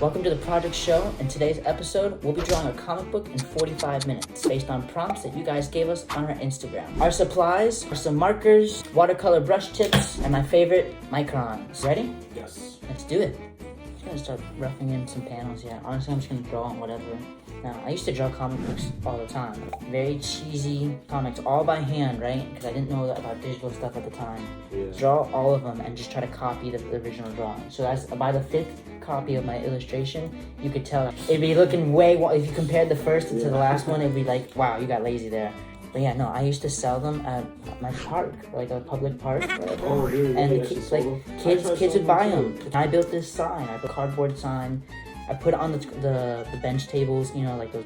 Welcome to the project show. In today's episode, we'll be drawing a comic book in 45 minutes based on prompts that you guys gave us on our Instagram. Our supplies are some markers, watercolor brush tips, and my favorite, microns. Ready? Yes. Let's do it. I'm just gonna start roughing in some panels here. Honestly, I'm just gonna draw on whatever. Now, I used to draw comic books all the time. Very cheesy comics, all by hand, right? Because I didn't know about digital stuff at the time. Yeah. Draw all of them and just try to copy the original drawing. So that's by the 5th copy of my illustration, you could tell it'd be looking way, if you compared the first to the last one, it'd be like, wow, you got lazy there. But yeah, no, I used to sell them at my park, like a public park, whatever. Oh, really? And Yeah, kids would buy them. I built this sign, I built a cardboard sign. I put it on the bench tables, you know, like those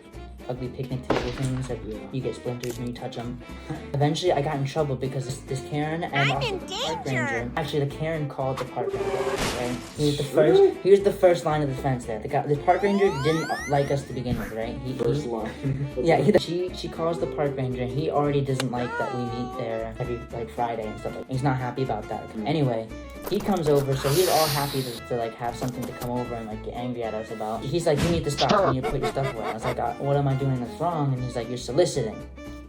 ugly picnic table things that you get splinters when you touch them. Eventually, I got in trouble because this Karen and also the park ranger. Actually, the Karen called the park ranger, right? He was the first line of defense there. The park ranger didn't like us to begin with, right? First line. Yeah, she calls the park ranger. He already doesn't like that we meet there every Friday and stuff like that. He's not happy about that. Anyway, he comes over, so he's all happy to like have something to come over and like get angry at us about. He's like, you need to stop, you need to put your stuff away. I was like, what am I doing that's wrong? And he's like, you're soliciting.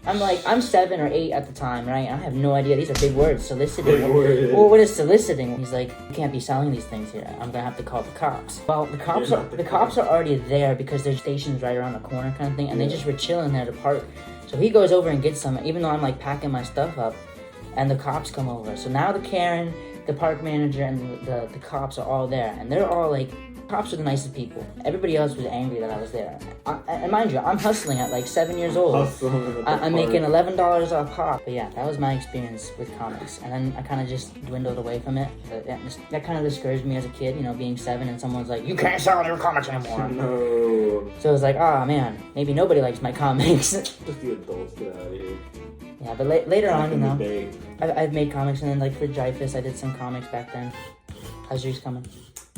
I'm like, I'm 7 or 8 at the time, right? I have no idea. These are big words. Soliciting. Well, what is soliciting? He's like, you can't be selling these things here. I'm gonna have to call the cops. Well, the cops are already there because there's stations right around the corner kind of thing, and they just were chilling there to park. So he goes over and gets some, even though I'm like packing my stuff up, and the cops come over. So now the Karen, the park manager, and the cops are all there, and they're all like, cops are the nicest people. Everybody else was angry that I was there. And mind you, I'm hustling at like 7 years old. I'm making $11 a pop. But yeah, that was my experience with comics. And then I kind of just dwindled away from it. But that kind of discouraged me as a kid, you know, being 7 and someone's like, you can't sell your comics anymore. No. So it was like, oh man, maybe nobody likes my comics. Just the adults, get out of here. Yeah, but later on, you know, I've made comics, and then like for Dreyfus, I did some comics back then. How's yours coming?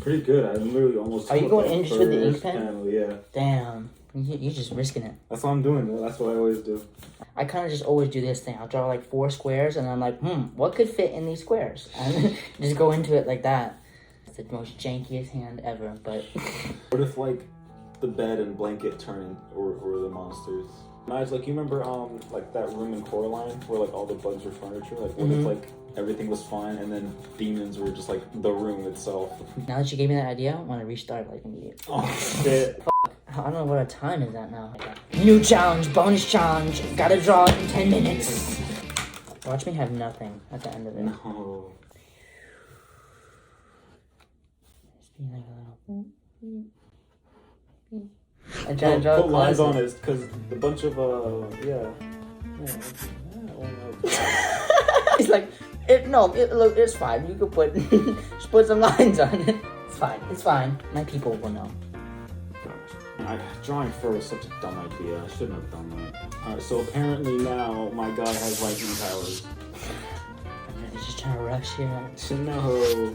Pretty good. I'm literally almost. Are you going in just with the ink pen? Panel, yeah. Damn, you're just risking it. That's what I'm doing, though. That's what I always do. I kind of just always do this thing. I'll draw like 4 squares, and I'm like, what could fit in these squares? And just go into it like that. It's the most jankiest hand ever, but. What if like the bed and blanket turn or the monsters? Imagine, like, you remember like that room in Coraline where like all the bugs were furniture? Like, what if like everything was fine and then demons were just like the room itself? Now that you gave me that idea, I want to restart like immediately. Oh shit. I don't know what our time is at now. New challenge, bonus challenge. Gotta draw in 10 minutes. Watch me have nothing at the end of it. No. Just be like a little. I try to draw put lines on it because a bunch of He's like, look, it's fine. You could put just put some lines on it. It's fine. My people will know. Drawing first, such a dumb idea. I shouldn't have done that. Alright, so apparently now my guy has lightning powers. I'm just trying to rush here. No.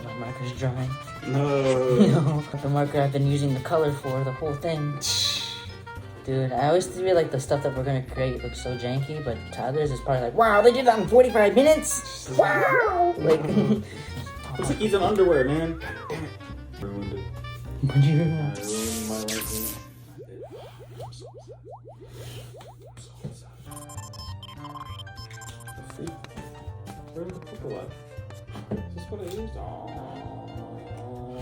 My marker's drying. No. No, the marker I've been using the color for the whole thing. Dude, I always feel like the stuff that we're gonna create looks so janky, but to others it's probably like, wow, they did that in 45 minutes? Wow! Like, looks like he's in underwear, man. God damn it. Ruined it. What'd you ruin? I ruined my life. Where's the purple at? Is this what I used?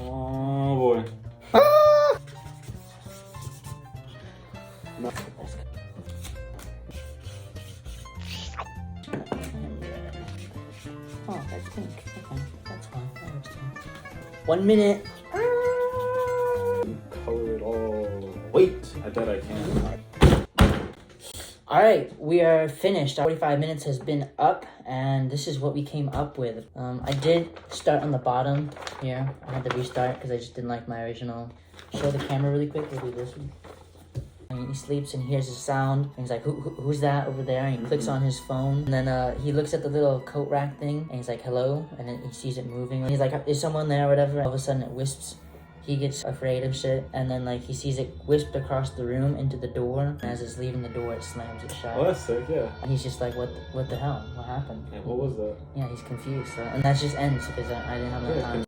Oh boy. No. Oh, that's pink. Okay, that's fine. That works too. 1 minute. Color it all. Wait, I bet I can. Alright, we are finished. 45 minutes has been up, and this is what we came up with. I did start on the bottom here. I had to restart because I just didn't like my original. Show the camera really quick. We'll do this one. And he sleeps and hears a sound. And he's like, who's that over there? And he clicks on his phone. And then he looks at the little coat rack thing. And he's like, hello? And then he sees it moving. And he's like, is someone there or whatever? All of a sudden it wisps. He gets afraid of shit. And then like he sees it wisped across the room into the door. And as it's leaving the door, it slams it shut. Oh, that's sick, yeah. And he's just like, what the hell? What happened? Yeah, what was that? Yeah, he's confused. So, and that just ends because I didn't have enough time.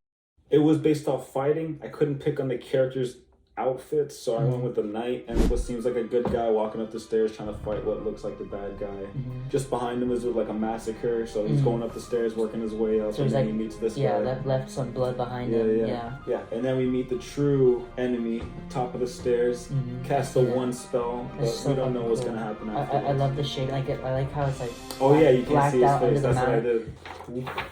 it was based off fighting. I couldn't pick on the characters' outfits, so I went with the knight and what seems like a good guy walking up the stairs trying to fight what looks like the bad guy. Just behind him is like a massacre, so he's going up the stairs, working his way up, So and he's then like, he meets this yeah, guy. that left some blood behind him. Yeah. And then we meet the true enemy, top of the stairs, cast the one spell, but so we don't know what's cool. gonna happen I afterwards. love the shade. I like how it's like. Oh yeah, you can blacked see his out under face. the That's what I map. did.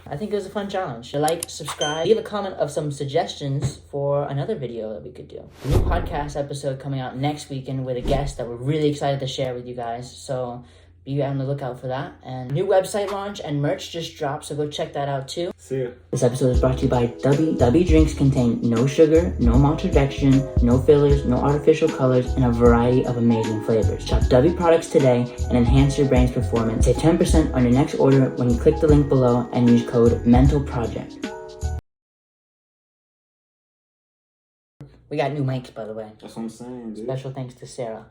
I think it was a fun challenge. Like, subscribe, leave a comment of some suggestions for another video that we could do. A new podcast episode coming out next weekend with a guest that we're really excited to share with you guys. So be on the lookout for that. And new website launch and merch just dropped, so go check that out too. See ya. This episode is brought to you by DUBBY. DUBBY drinks contain no sugar, no maltodextrin, no fillers, no artificial colors, and a variety of amazing flavors. Shop DUBBY products today and enhance your brain's performance. Save 10% on your next order when you click the link below and use code MENTALPROJECT. We got new mics, by the way. That's what I'm saying, dude. Special thanks to Sarah.